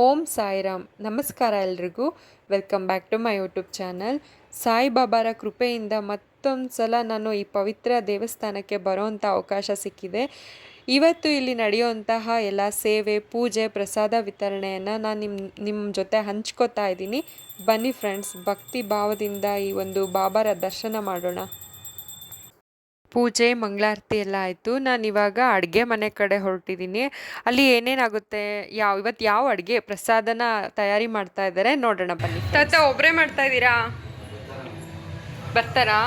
ಓಂ ಸಾಯಿರಾಮ್. ನಮಸ್ಕಾರ ಎಲ್ರಿಗೂ. Welcome back to my YouTube channel. ಸಾಯಿಬಾಬಾರ ಕೃಪೆಯಿಂದ ಮತ್ತೊಂದು ಸಲ ನಾನು ಈ ಪವಿತ್ರ ದೇವಸ್ಥಾನಕ್ಕೆ ಬರೋವಂಥ ಅವಕಾಶ ಸಿಕ್ಕಿದೆ. ಇವತ್ತು ಇಲ್ಲಿ ನಡೆಯುವಂತಹ ಎಲ್ಲ ಸೇವೆ, ಪೂಜೆ, ಪ್ರಸಾದ ವಿತರಣೆಯನ್ನು ನಾನು ನಿಮ್ಮ ಜೊತೆ ಹಂಚ್ಕೋತಾ ಇದ್ದೀನಿ. ಬನ್ನಿ ಫ್ರೆಂಡ್ಸ್, ಭಕ್ತಿ ಭಾವದಿಂದ ಈ ಒಂದು ಬಾಬಾರ ದರ್ಶನ ಮಾಡೋಣ. ಪೂಜೆ ಮಂಗಳಾರತಿ ಎಲ್ಲ ಆಯಿತು. ನಾನು ಇವಾಗ ಅಡುಗೆ ಮನೆ ಕಡೆ ಹೊರಟಿದ್ದೀನಿ. ಅಲ್ಲಿ ಏನೇನಾಗುತ್ತೆ, ಇವತ್ತು ಯಾವ ಅಡುಗೆ ಪ್ರಸಾದನ ತಯಾರಿ ಮಾಡ್ತಾ ಇದ್ದಾರೆ ನೋಡೋಣ ಬನ್ನಿ. ತಾತ ಒಬ್ಬರೇ ಮಾಡ್ತಾ ಇದ್ದೀರಾ? ಬರ್ತಾರಾ?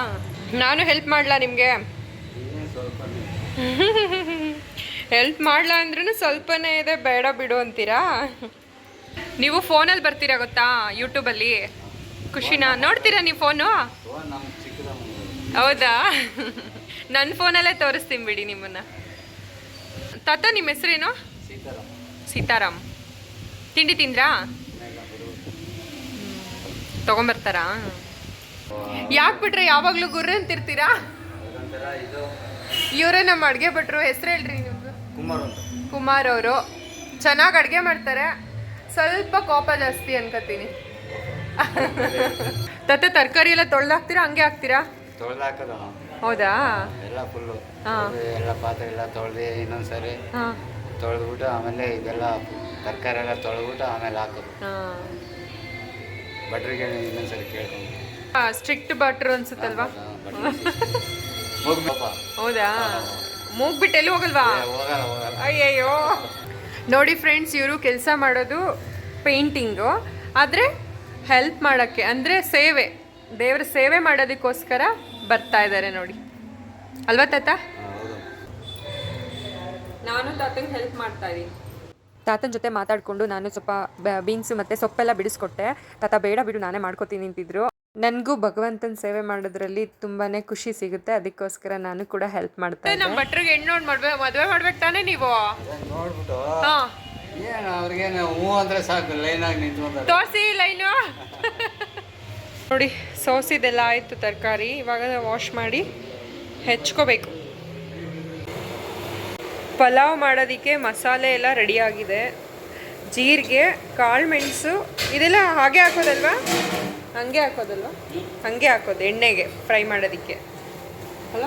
ನಾನು ಹೆಲ್ಪ್ ಮಾಡಲಾ ನಿಮಗೆ? ಹೆಲ್ಪ್ ಮಾಡಲಾ ಅಂದ್ರೂ ಸ್ವಲ್ಪನೇ ಇದೆ, ಬೇಡ ಬಿಡು ಅಂತೀರಾ? ನೀವು ಫೋನಲ್ಲಿ ಬರ್ತೀರಾ ಗೊತ್ತಾ, ಯೂಟ್ಯೂಬಲ್ಲಿ ಖುಷಿನಾ ನೋಡ್ತೀರಾ ನೀವು ಫೋನು? ಹೌದಾ? ನನ್ನ ಫೋನಲ್ಲೇ ತೋರಿಸ್ತೀನಿ ಬಿಡಿ ನಿಮ್ಮನ್ನು. ತಾತ ನಿಮ್ಮ ಹೆಸರೇನು? ಸೀತಾರಾಮ್. ತಿಂಡಿ ತಿಂದ್ರಾ? ತಗೊಂಬರ್ತಾರಾ? ಯಾಕೆ ಬಿಟ್ರೆ ಯಾವಾಗಲೂ ಗುರ್ರ ಅಂತಿರ್ತೀರಾ? ಇವರೇ ನಮ್ಮ ಅಡುಗೆ ಭಟ್ರು. ಹೆಸರು ಹೇಳ್ರಿ ನಿಮ್ಮದು? ಕುಮಾರ್ ಅವರು. ಚೆನ್ನಾಗಿ ಅಡುಗೆ ಮಾಡ್ತಾರೆ, ಸ್ವಲ್ಪ ಕೋಪ ಜಾಸ್ತಿ ಅನ್ಕೋತೀನಿ. ತಾತ ತರಕಾರಿ ಎಲ್ಲ ತೊಳೆದಾಕ್ತೀರಾ ಹಂಗೆ ಹಾಕ್ತೀರಾ? ಹೌದಾ? ಎಲ್ಲ ಫುಲ್ಲು ಎಲ್ಲ ಪಾತ್ರೆ ಎಲ್ಲ ತೊಳೆದು ಇನ್ನೊಂದ್ಸರಿ ತೊಳೆದ್ಬಿಟ್ಟು ಆಮೇಲೆ ಇದೆಲ್ಲ ತರಕಾರಿ ಎಲ್ಲ ತೊಳೆದ್ಬಿಟ್ಟು ಆಮೇಲೆ ಹಾಕೋದು. ಭಟ್ರಿಗೆ ಇನ್ನೊಂದ್ಸರಿ ಕೇಳ್ಕೊಂಡು. ಸ್ಟ್ರಿಕ್ಟ್ ಭಟ್ರು ಅನ್ಸುತ್ತಲ್ವಾ? ಹೌದಾ? ಮೂಗ್ಬಿಟ್ಟು ಎಲ್ಲಿ ಹೋಗಲ್ವಾ? ಅಯ್ಯಯ್ಯೋ. ನೋಡಿ ಫ್ರೆಂಡ್ಸ್, ಇವರು ಕೆಲಸ ಮಾಡೋದು ಪೇಂಟಿಂಗು, ಆದರೆ ಹೆಲ್ಪ್ ಮಾಡೋಕ್ಕೆ ಅಂದರೆ ಸೇವೆ, ದೇವ್ರ ಸೇವೆ ಮಾಡೋದಕ್ಕೋಸ್ಕರ ಬರ್ತಾ ಇದ್ದಾರೆ ನೋಡಿ, ಅಲ್ವಾ ತಾತ? ನಾನು ತಾತಂಗೆ ಹೆಲ್ಪ್ ಮಾಡ್ತಾ ಇದ್ದೀನಿ. ತಾತನ ಜೊತೆ ಮಾತಾಡಿಕೊಂಡು ನಾನು ಸ್ವಲ್ಪ ಬೀನ್ಸು ಮತ್ತು ಸೊಪ್ಪೆಲ್ಲ ಬಿಡಿಸ್ಕೊಟ್ಟೆ. ತಾತ ಬೇಡ ಬಿಡು ನಾನೇ ಮಾಡ್ಕೋತೀನಿ ಅಂತಿದ್ರು. ನನಗೂ ಭಗವಂತನ ಸೇವೆ ಮಾಡೋದ್ರಲ್ಲಿ ತುಂಬಾ ಖುಷಿ ಸಿಗುತ್ತೆ, ಅದಕ್ಕೋಸ್ಕರ ನಾನು ಕೂಡ ಹೆಲ್ಪ್ ಮಾಡ್ತಾ ಇದ್ದೆ. ನಮ್ಮ ಭಟ್ರಿಗೆ ಹೆಣ್ಣು ನೋಡಿ ಮದುವೆ ಮಾಡ್ಬೇಕು ತಾನೇ ನೀವು? ನೋಡ್ಬಿಟ್ಟು ಏನು ಅವ್ರಿಗೇನು ಹೂ ಅಂದರೆ ಸಾಕು, ಲೈನಾಗಿ ನಿಂತು ತೋರಿಸಿ ಲೈನು. ನೋಡಿ, ಸೋಸಿದೆಲ್ಲ ಆಯಿತು ತರಕಾರಿ. ಇವಾಗ ವಾಶ್ ಮಾಡಿ ಹೆಚ್ಕೋಬೇಕು. ಪಲಾವ್ ಮಾಡೋದಕ್ಕೆ ಮಸಾಲೆ ಎಲ್ಲ ರೆಡಿಯಾಗಿದೆ. ಜೀರಿಗೆ, ಕಾಳು ಮೆಣಸು ಇದೆಲ್ಲ ಹಾಗೆ ಹಾಕೋದಲ್ವಾ? ಹಾಗೆ ಹಾಕೋದಲ್ವಾ? ಹಾಗೆ ಹಾಕೋದು ಎಣ್ಣೆಗೆ ಫ್ರೈ ಮಾಡೋದಕ್ಕೆ ಅಲ್ಲ.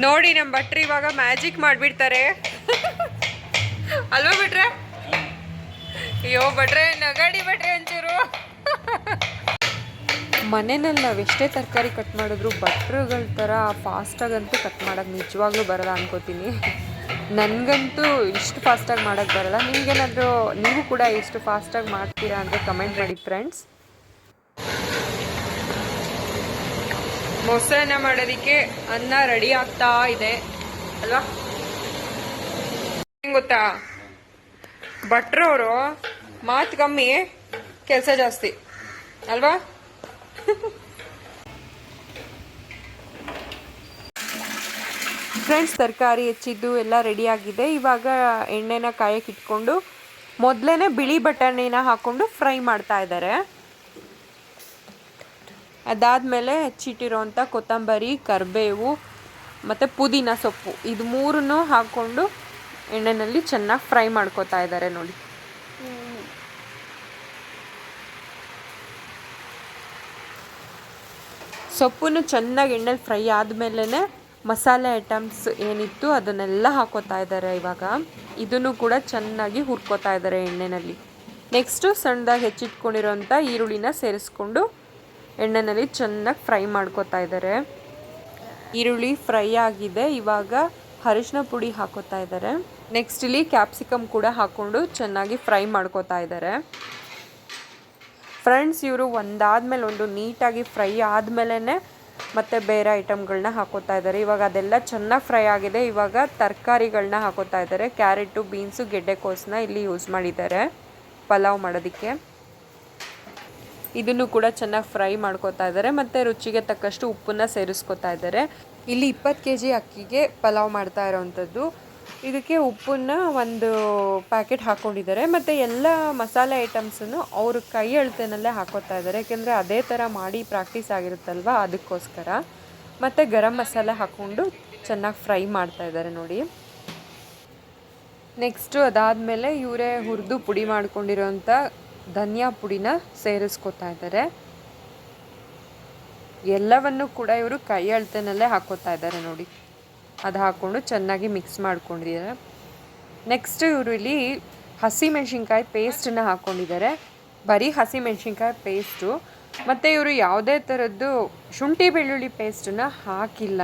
ನೋಡಿ ನಮ್ಮ ಭಟ್ರು ಇವಾಗ ಮ್ಯಾಜಿಕ್ ಮಾಡಿಬಿಡ್ತಾರೆ ಅಲ್ವಾ ಬಿಟ್ರೆ? ಅಯ್ಯೋ ಭಟ್ರೆ, ನಗಾಡಿ ಭಟ್ರೆ ಒಂಚೂರು. ಮನೆಯಲ್ಲಿ ನಾವು ಎಷ್ಟೇ ತರಕಾರಿ ಕಟ್ ಮಾಡಿದ್ರು ಭಟ್ರುಗಳ ಥರ ಫಾಸ್ಟಾಗಂತೂ ಕಟ್ ಮಾಡೋದು ನಿಜವಾಗ್ಲೂ ಬರಲ್ಲ ಅನ್ಕೋತೀನಿ. ನನಗಂತೂ ಇಷ್ಟು ಫಾಸ್ಟಾಗಿ ಮಾಡೋಕ್ಕೆ ಬರಲ್ಲ. ನಿಮಗೇನಾದರೂ ನೀವು ಕೂಡ ಇಷ್ಟು ಫಾಸ್ಟಾಗಿ ಮಾಡ್ತೀರಾ ಅಂದರೆ ಕಮೆಂಟ್ ಮಾಡಿ ಫ್ರೆಂಡ್ಸ್. ಮೊಸರನ್ನ ಮಾಡೋದಕ್ಕೆ ಅನ್ನ ರೆಡಿ ಆಗ್ತಾ ಇದೆ ಅಲ್ವಾ? ಹೆಂಗೆ ಗೊತ್ತಾ, ಭಟ್ರು ಅವರು ಮಾತು ಕಮ್ಮಿ, ಕೆಲಸ ಜಾಸ್ತಿ ಅಲ್ವಾ? ಫ್ರೆಂಡ್ಸ್, ತರಕಾರಿ ಹೆಚ್ಚಿದ್ದು ಎಲ್ಲ ರೆಡಿಯಾಗಿದೆ. ಇವಾಗ ಎಣ್ಣೆನ ಕಾಯಕ್ಕೆ ಇಟ್ಕೊಂಡು ಮೊದಲೇ ಬಿಳಿ ಬಟಾಣಿನ ಹಾಕ್ಕೊಂಡು ಫ್ರೈ ಮಾಡ್ತಾ ಇದ್ದಾರೆ. ಅದಾದಮೇಲೆ ಹೆಚ್ಚಿಟ್ಟಿರೋಂಥ ಕೊತ್ತಂಬರಿ, ಕರಿಬೇವು ಮತ್ತು ಪುದೀನ ಸೊಪ್ಪು ಇದು ಮೂರನ್ನು ಹಾಕ್ಕೊಂಡು ಎಣ್ಣೆಯಲ್ಲಿ ಚೆನ್ನಾಗಿ ಫ್ರೈ ಮಾಡ್ಕೋತಾ ಇದ್ದಾರೆ ನೋಡಿ. ಸೊಪ್ಪನ್ನು ಚೆನ್ನಾಗಿ ಎಣ್ಣೆಲಿ ಫ್ರೈ ಆದಮೇಲೆ ಮಸಾಲೆ ಐಟಮ್ಸ್ ಏನಿತ್ತು ಅದನ್ನೆಲ್ಲ ಹಾಕೋತಾ ಇದ್ದಾರೆ. ಇವಾಗ ಇದನ್ನು ಕೂಡ ಚೆನ್ನಾಗಿ ಹುರ್ಕೋತಾ ಇದ್ದಾರೆ ಎಣ್ಣೆಯಲ್ಲಿ. ನೆಕ್ಸ್ಟು ಸಣ್ಣದಾಗಿ ಹೆಚ್ಚಿಟ್ಕೊಂಡಿರೋಂಥ ಈರುಳ್ಳಿನ ಸೇರಿಸ್ಕೊಂಡು ಎಣ್ಣೆಯಲ್ಲಿ ಚೆನ್ನಾಗಿ ಫ್ರೈ ಮಾಡ್ಕೋತಾ ಇದ್ದಾರೆ. ಈರುಳ್ಳಿ ಫ್ರೈ ಆಗಿದೆ. ಇವಾಗ ಅರಿಶಿನ ಪುಡಿ ಹಾಕೋತಾ ಇದ್ದಾರೆ. ನೆಕ್ಸ್ಟ್ ಇಲ್ಲಿ ಕ್ಯಾಪ್ಸಿಕಮ್ ಕೂಡ ಹಾಕ್ಕೊಂಡು ಚೆನ್ನಾಗಿ ಫ್ರೈ ಮಾಡ್ಕೋತಾ ಇದ್ದಾರೆ. ಫ್ರೆಂಡ್ಸ್, ಇವರು ಒಂದಾದ್ಮೇಲೆ ಒಂದು ನೀಟಾಗಿ ಫ್ರೈ ಆದಮೇಲೆ ಮತ್ತೆ ಬೇರೆ ಐಟಮ್ಗಳನ್ನ ಹಾಕೋತಾ ಇದ್ದಾರೆ. ಇವಾಗ ಅದೆಲ್ಲ ಚೆನ್ನಾಗಿ ಫ್ರೈ ಆಗಿದೆ. ಇವಾಗ ತರಕಾರಿಗಳನ್ನ ಹಾಕೋತಾ ಇದ್ದಾರೆ. ಕ್ಯಾರೆಟು, ಬೀನ್ಸು, ಗೆಡ್ಡೆಕೋಸನ್ನ ಇಲ್ಲಿ ಯೂಸ್ ಮಾಡಿದ್ದಾರೆ ಪಲಾವ್ ಮಾಡೋದಕ್ಕೆ. ಇದನ್ನು ಕೂಡ ಚೆನ್ನಾಗಿ ಫ್ರೈ ಮಾಡ್ಕೋತಾ ಇದ್ದಾರೆ. ಮತ್ತು ರುಚಿಗೆ ತಕ್ಕಷ್ಟು ಉಪ್ಪನ್ನು ಸೇರಿಸ್ಕೋತಾ ಇದ್ದಾರೆ. ಇಲ್ಲಿ 20 kg ಅಕ್ಕಿಗೆ ಪಲಾವ್ ಮಾಡ್ತಾ ಇರೋವಂಥದ್ದು. ಇದಕ್ಕೆ ಉಪ್ಪನ್ನು ಒಂದು ಪ್ಯಾಕೆಟ್ ಹಾಕ್ಕೊಂಡಿದ್ದಾರೆ. ಮತ್ತು ಎಲ್ಲ ಮಸಾಲೆ ಐಟಮ್ಸನ್ನು ಅವ್ರ ಕೈ ಅಳತೆನಲ್ಲೇ ಹಾಕೋತಾ ಇದ್ದಾರೆ, ಯಾಕೆಂದರೆ ಅದೇ ಥರ ಮಾಡಿ ಪ್ರಾಕ್ಟೀಸ್ ಆಗಿರುತ್ತಲ್ವ ಅದಕ್ಕೋಸ್ಕರ. ಮತ್ತು ಗರಂ ಮಸಾಲೆ ಹಾಕ್ಕೊಂಡು ಚೆನ್ನಾಗಿ ಫ್ರೈ ಮಾಡ್ತಾ ಇದ್ದಾರೆ ನೋಡಿ. ನೆಕ್ಸ್ಟು ಅದಾದಮೇಲೆ ಇವರೇ ಹುರಿದು ಪುಡಿ ಮಾಡ್ಕೊಂಡಿರೋಂಥ ಧನಿಯಾ ಪುಡಿನ ಸೇರಿಸ್ಕೊತಾ ಇದ್ದಾರೆ. ಎಲ್ಲವನ್ನು ಕೂಡ ಇವರು ಕೈ ಅಳತೆನಲ್ಲೇ ಹಾಕೋತಾ ಇದ್ದಾರೆ ನೋಡಿ. ಅದು ಹಾಕ್ಕೊಂಡು ಚೆನ್ನಾಗಿ ಮಿಕ್ಸ್ ಮಾಡ್ಕೊಂಡಿದ್ದಾರೆ. ನೆಕ್ಸ್ಟ್ ಇವರು ಇಲ್ಲಿ ಹಸಿಮೆಣ್ಸಿನ್ಕಾಯಿ ಪೇಸ್ಟನ್ನ ಹಾಕ್ಕೊಂಡಿದ್ದಾರೆ. ಬರೀ ಹಸಿಮೆಣ್ಸಿನ್ಕಾಯಿ ಪೇಸ್ಟು, ಮತ್ತು ಇವರು ಯಾವುದೇ ಥರದ್ದು ಶುಂಠಿ ಬೆಳ್ಳುಳ್ಳಿ ಪೇಸ್ಟನ್ನ ಹಾಕಿಲ್ಲ.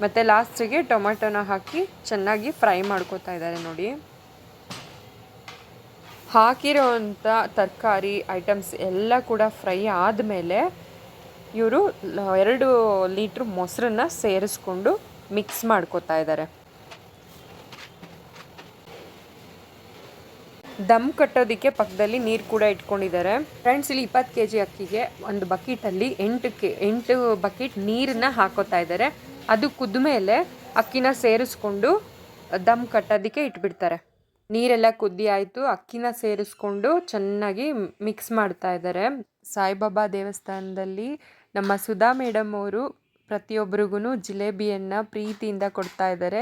ಮತ್ತು ಲಾಸ್ಟಿಗೆ ಟೊಮೆಟೊನ ಹಾಕಿ ಚೆನ್ನಾಗಿ ಫ್ರೈ ಮಾಡ್ಕೋತಾ ಇದ್ದಾರೆ ನೋಡಿ. ಹಾಕಿರೋವಂಥ ತರಕಾರಿ ಐಟಮ್ಸ್ ಎಲ್ಲ ಕೂಡ ಫ್ರೈ ಆದಮೇಲೆ ಇವರು 2 ಲೀಟ್ರ್ ಮೊಸರನ್ನ ಸೇರಿಸ್ಕೊಂಡು ಮಿಕ್ಸ್ ಮಾಡ್ಕೋತಾ ಇದ್ದಾರೆ. ದಮ್ ಕಟ್ಟೋದಕ್ಕೆ ಪಕ್ಕದಲ್ಲಿ ನೀರು ಕೂಡ ಇಟ್ಕೊಂಡಿದ್ದಾರೆ. ಫ್ರೆಂಡ್ಸ್, ಇಲ್ಲಿ 20 kg ಅಕ್ಕಿಗೆ ಒಂದು ಬಕೆಟಲ್ಲಿ 8 ಬಕೆಟ್ ನೀರನ್ನ ಹಾಕೋತಾ ಇದ್ದಾರೆ. ಅದು ಕುದ್ಮೇಲೆ ಅಕ್ಕಿನ ಸೇರಿಸ್ಕೊಂಡು ದಮ್ ಕಟ್ಟೋದಕ್ಕೆ ಇಟ್ಬಿಡ್ತಾರೆ. ನೀರೆಲ್ಲ ಕುದ್ದಿ ಆಯಿತು, ಅಕ್ಕಿನ ಸೇರಿಸ್ಕೊಂಡು ಚೆನ್ನಾಗಿ ಮಿಕ್ಸ್ ಮಾಡ್ತಾ ಇದ್ದಾರೆ. ಸಾಯಿಬಾಬಾ ದೇವಸ್ಥಾನದಲ್ಲಿ ನಮ್ಮ ಸುಧಾ ಮೇಡಮ್ ಅವರು ಪ್ರತಿಯೊಬ್ಬರಿಗೂ ಜಿಲೇಬಿಯನ್ನು ಪ್ರೀತಿಯಿಂದ ಕೊಡ್ತಾ ಇದ್ದಾರೆ.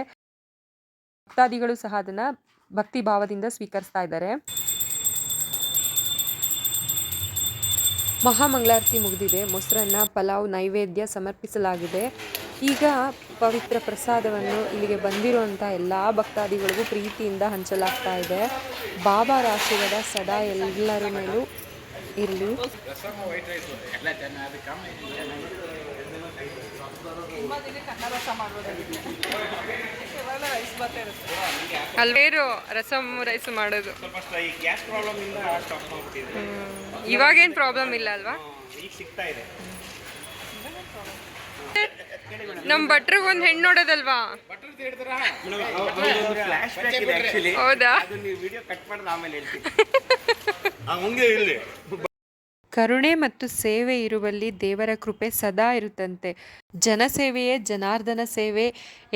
ಭಕ್ತಾದಿಗಳು ಸಹ ಅದನ್ನು ಭಕ್ತಿ ಭಾವದಿಂದ ಸ್ವೀಕರಿಸ್ತಾ ಇದ್ದಾರೆ. ಮಹಾಮಂಗಳಾರತಿ ಮುಗಿದಿದೆ. ಮೊಸರನ್ನ, ಪಲಾವ್ ನೈವೇದ್ಯ ಸಮರ್ಪಿಸಲಾಗಿದೆ. ಈಗ ಪವಿತ್ರ ಪ್ರಸಾದವನ್ನು ಇಲ್ಲಿಗೆ ಬಂದಿರುವಂಥ ಎಲ್ಲ ಭಕ್ತಾದಿಗಳಿಗೂ ಪ್ರೀತಿಯಿಂದ ಹಂಚಲಾಗ್ತಾ ಇದೆ. ಬಾಬಾರ ಆಶೀರ್ವಾದ ಸದಾ ಎಲ್ಲರ ಮೇಲೂ ಇರಲಿ. ಅಲ್ವೇರು ರಸಮ್ ರೈಸ್ ಮಾಡೋದು. ಇವಾಗೇನು ಪ್ರಾಬ್ಲಮ್ ಇಲ್ಲ ಅಲ್ವಾ? ನಮ್ಮ ಭಟ್ರಿಗೊಂದು ಹೆಣ್ಣು ನೋಡೋದಲ್ವಾ? ಹೌದಾ? ಕರುಣೆ ಮತ್ತು ಸೇವೆ ಇರುವಲ್ಲಿ ದೇವರ ಕೃಪೆ ಸದಾ ಇರುತ್ತಂತೆ. ಜನಸೇವೆಯೇ ಜನಾರ್ದನ ಸೇವೆ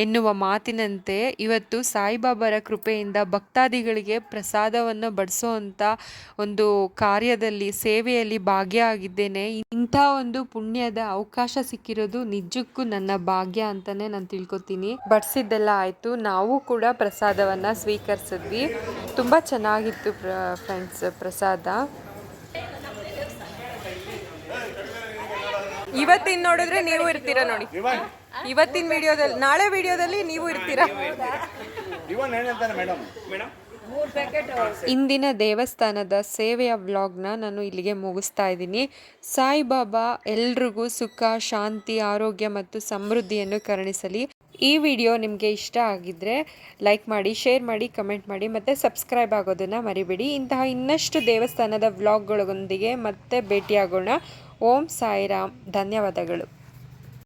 ಎನ್ನುವ ಮಾತಿನಂತೆ ಇವತ್ತು ಸಾಯಿಬಾಬಾರ ಕೃಪೆಯಿಂದ ಭಕ್ತಾದಿಗಳಿಗೆ ಪ್ರಸಾದವನ್ನು ಬಡಿಸೋವಂಥ ಒಂದು ಕಾರ್ಯದಲ್ಲಿ, ಸೇವೆಯಲ್ಲಿ ಭಾಗಿಯಾಗಿದ್ದೇನೆ. ಇಂಥ ಒಂದು ಪುಣ್ಯದ ಅವಕಾಶ ಸಿಕ್ಕಿರೋದು ನಿಜಕ್ಕೂ ನನ್ನ ಭಾಗ್ಯ ಅಂತಲೇ ನಾನು ತಿಳ್ಕೊತೀನಿ. ಬಡಿಸಿದ್ದೆಲ್ಲ ಆಯಿತು, ನಾವು ಕೂಡ ಪ್ರಸಾದವನ್ನು ಸ್ವೀಕರಿಸಿದ್ವಿ. ತುಂಬ ಚೆನ್ನಾಗಿತ್ತು ಫ್ರೆಂಡ್ಸ್ ಪ್ರಸಾದ. ಇವತ್ತಿನ ನೋಡಿದ್ರೆ ನೀವು ಇರ್ತೀರಾ ನೋಡಿ. ಇವತ್ತಿನ ವಿಡಿಯೋದಲ್ಲಿ, ನಾಳೆ ವಿಡಿಯೋದಲ್ಲಿ ನೀವು ಇರ್ತೀರಾ. ಇಂದಿನ ದೇವಸ್ಥಾನದ ಸೇವೆಯ ವ್ಲಾಗ್ನ ನಾನು ಇಲ್ಲಿಗೆ ಮುಗಿಸ್ತಾ ಇದ್ದೀನಿ. ಸಾಯಿಬಾಬಾ ಎಲ್ರಿಗೂ ಸುಖ, ಶಾಂತಿ, ಆರೋಗ್ಯ ಮತ್ತು ಸಮೃದ್ಧಿಯನ್ನು ಕರುಣಿಸಲಿ. ಈ ವಿಡಿಯೋ ನಿಮಗೆ ಇಷ್ಟ ಆಗಿದ್ದರೆ ಲೈಕ್ ಮಾಡಿ, ಶೇರ್ ಮಾಡಿ, ಕಮೆಂಟ್ ಮಾಡಿ ಮತ್ತು ಸಬ್ಸ್ಕ್ರೈಬ್ ಆಗೋದನ್ನು ಮರಿಬೇಡಿ. ಇಂತಹ ಇನ್ನಷ್ಟು ದೇವಸ್ಥಾನದ ವ್ಲಾಗ್ಗಳೊಂದಿಗೆ ಮತ್ತೆ ಭೇಟಿಯಾಗೋಣ. ಓಂ ಸಾಯಿರಾಮ್. ಧನ್ಯವಾದಗಳು.